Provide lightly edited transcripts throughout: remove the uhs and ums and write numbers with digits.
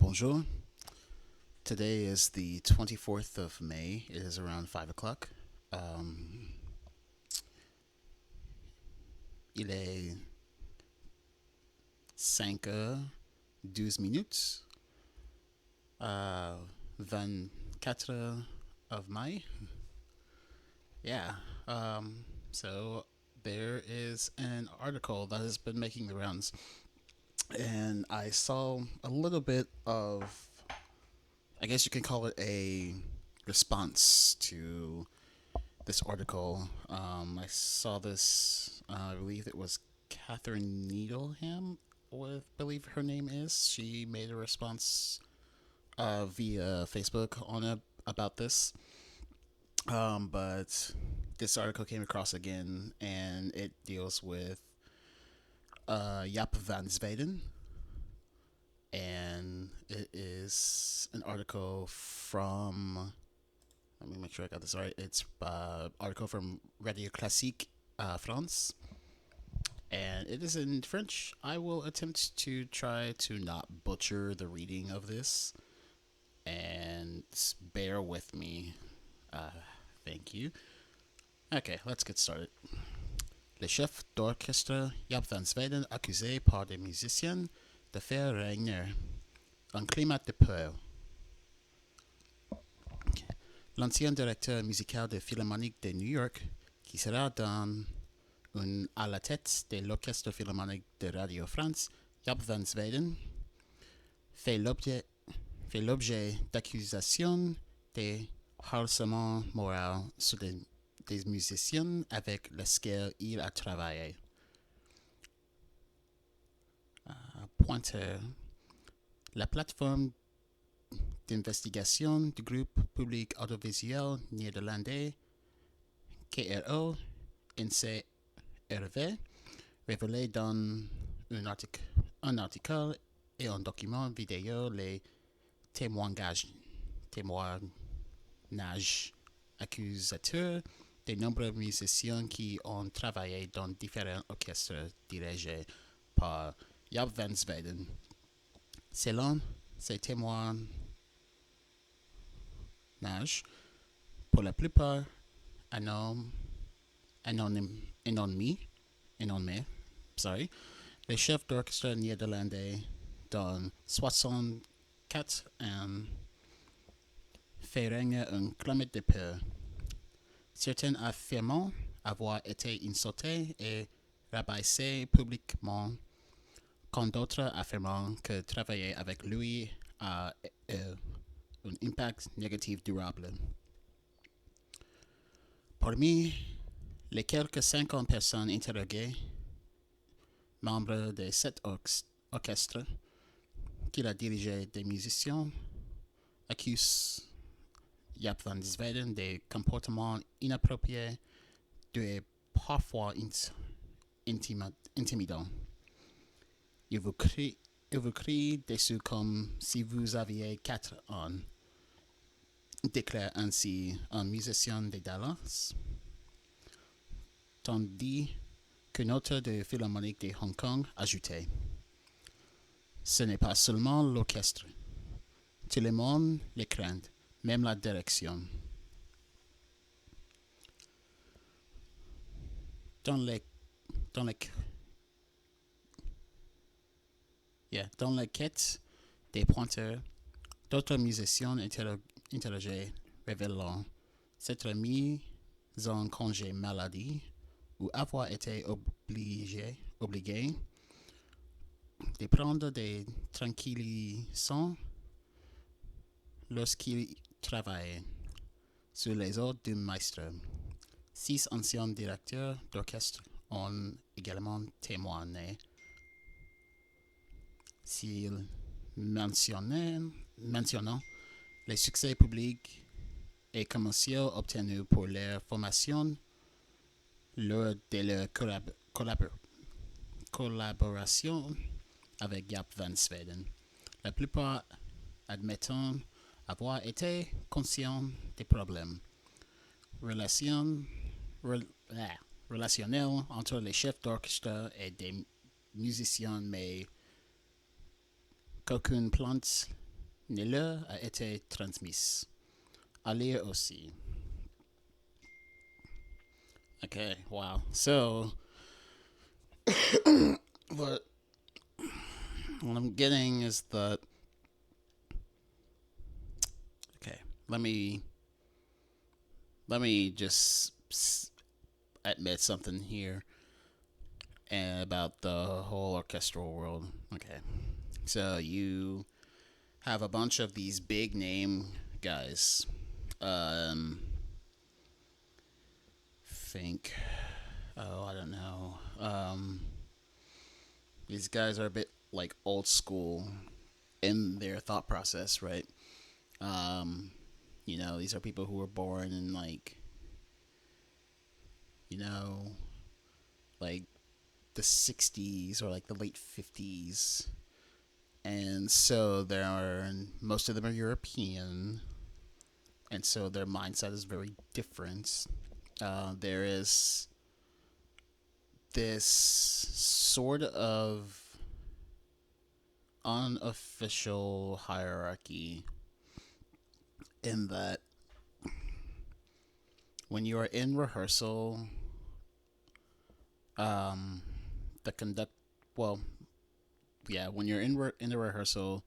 Bonjour. Today is the 24th of May. It is around 5 o'clock. Um, il est 5h 12 minutes. 24 of May. Yeah. So there is an article that has been making the rounds, and I saw a little bit of, I guess you can call it a response to this article. I saw this. I believe it was Catherine Needleham. I believe her name is. She made a response via Facebook on about this. But this article came across again, and it deals with Jaap Van Zweden, and it is an article from. Let me make sure I got this right. It's article from Radio Classique France, and it is in French. I will attempt to try to not butcher the reading of this, and bear with me. Thank you. Okay, let's get started. Le chef d'orchestre Jaap Van Zweden accusé par des musiciens de faire régner un climat de peur. L'ancien directeur musical de Philharmonique de New York, qui sera à la tête de l'Orchestre Philharmonique de Radio France, Jaap Van Zweden, fait l'objet d'accusations de harcèlement moral sur des musiciens avec lesquels il a travaillé. Pointeur. La plateforme d'investigation du groupe public audiovisuel néerlandais KRO NCRV révélé dans un article et un document vidéo les témoignages accusateurs de nombreux musiciens qui ont travaillé dans différents orchestres dirigés par Jaap Van Zweden. Selon ces témoignages, pour la plupart anonymes, les chefs d'orchestre néerlandais dans 64 ans fait régner un climat de peur. Certains affirmant avoir été insultés et rabaissés publiquement, quand d'autres affirmant que travailler avec lui a un impact négatif durable. Parmi les quelques 50 personnes interrogées, membres de cet orchestre, qu'il a dirigé des musiciens, accusent Jaap Van Zweden de comportements inappropriés et parfois intimidants. Il vous crie dessus comme si vous aviez 4 ans, déclare ainsi un musicien de Dallas, tandis qu'un autre de Philharmonique de Hong Kong ajoutait: ce n'est pas seulement l'orchestre, tout le monde les craint, même la direction. Dans les quêtes des pointeurs, d'autres musiciens interrogés révélant s'être mis en congé maladie ou avoir été obligés de prendre des tranquillisants lorsqu'ils travaillaient sur les ordres du maître. 6 anciens directeurs d'orchestre ont également témoigné. S'ils mentionnant les succès publics et commerciaux obtenus pour leur formation lors de leur collaboration avec Jaap Van Zweden. La plupart admettant avoir été conscients des problèmes relationnels entre les chefs d'orchestre et des musiciens, mais qu'aucune plainte ne leur a été transmise. À lire aussi. Okay, wow. So, what what I'm getting is that okay. Let me let me just admit something here about the whole orchestral world. Okay, so you have a bunch of these big name guys. Um, think, I don't know. These guys are a bit like old school in their thought process, right? Um, these are people who were born in you know, like the 60s or like the late 50s. And so there are, most of them are European. And so their mindset is very different. There is this sort of unofficial hierarchy in that when you are in rehearsal, um, the conduct well, yeah, when you're in the rehearsal,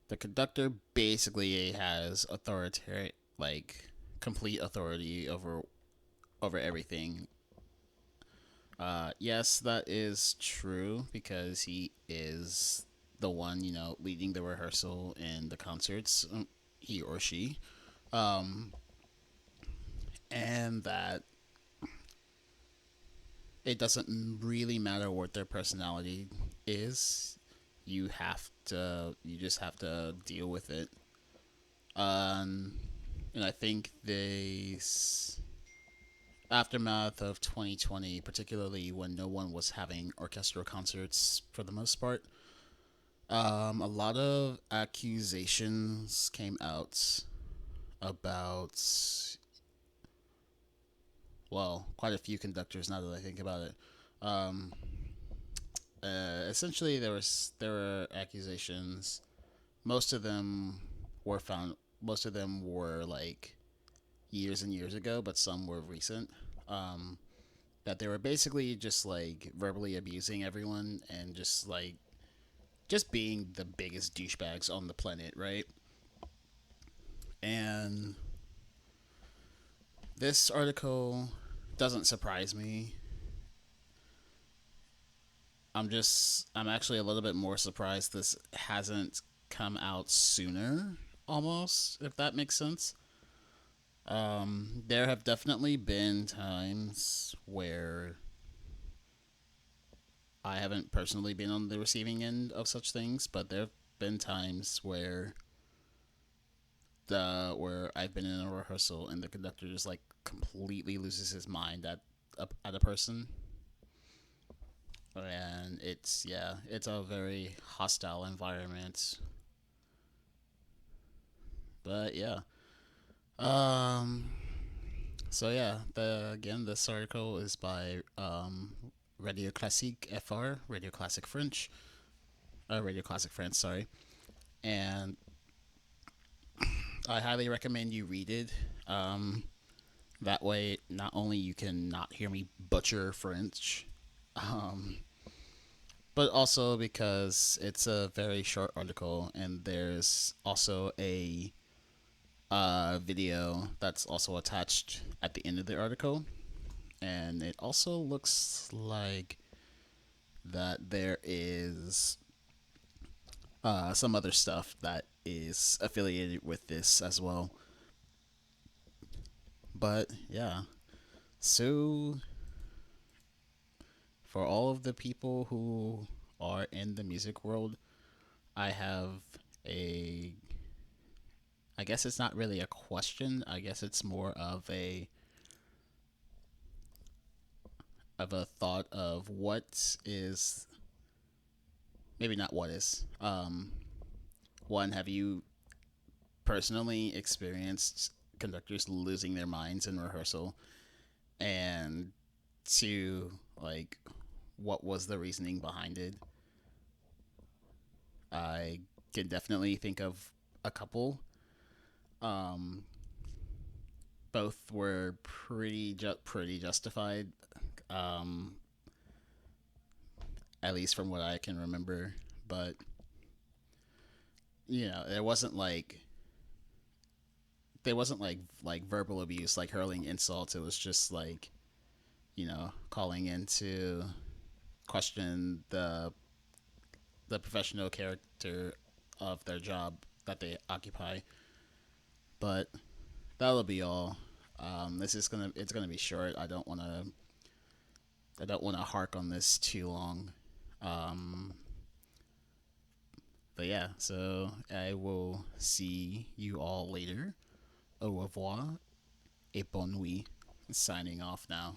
the conductor basically has authoritarian, like complete authority over everything. Yes, that is true because he is the one, leading the rehearsal and the concerts. He or she, um, and that it doesn't really matter what their personality is. You just have to deal with it. Um, and I think the aftermath of 2020, particularly when no one was having orchestral concerts for the most part, a lot of accusations came out about, well, quite a few conductors now that I think about it. Um, Essentially, there were accusations. Most of them were found. Most of them were like years and years ago, but some were recent. Um, that they were basically just like verbally abusing everyone and just being the biggest douchebags on the planet, right? And this article doesn't surprise me. I'm actually a little bit more surprised this hasn't come out sooner, almost, if that makes sense. There have definitely been times where I haven't personally been on the receiving end of such things, but there have been times where I've been in a rehearsal and the conductor just like completely loses his mind at a person, and it's a very hostile environment. But yeah, um, so yeah, this article is by Radio Classique FR, Radio Classic French, Radio Classic France, sorry, and I highly recommend you read it. That way, not only you can not hear me butcher French, um, but also because it's a very short article, and there's also a video that's also attached at the end of the article, and it also looks like that there is some other stuff that is affiliated with this as well. But yeah, so for all of the people who are in the music world, I have a I guess it's not really a question. I guess it's more of a thought of what is, maybe not what is. One, have you personally experienced conductors losing their minds in rehearsal? And two, like, what was the reasoning behind it? I can definitely think of a couple. Um, Both were pretty justified. Um, at least from what I can remember. But there wasn't like verbal abuse, like hurling insults. It was just like calling in to question the professional character of their job that they occupy. But that'll be all. This is gonna it's gonna be short. I don't want to hark on this too long. Um, but yeah, so I will see you all later. Au revoir et bonne nuit. Signing off now.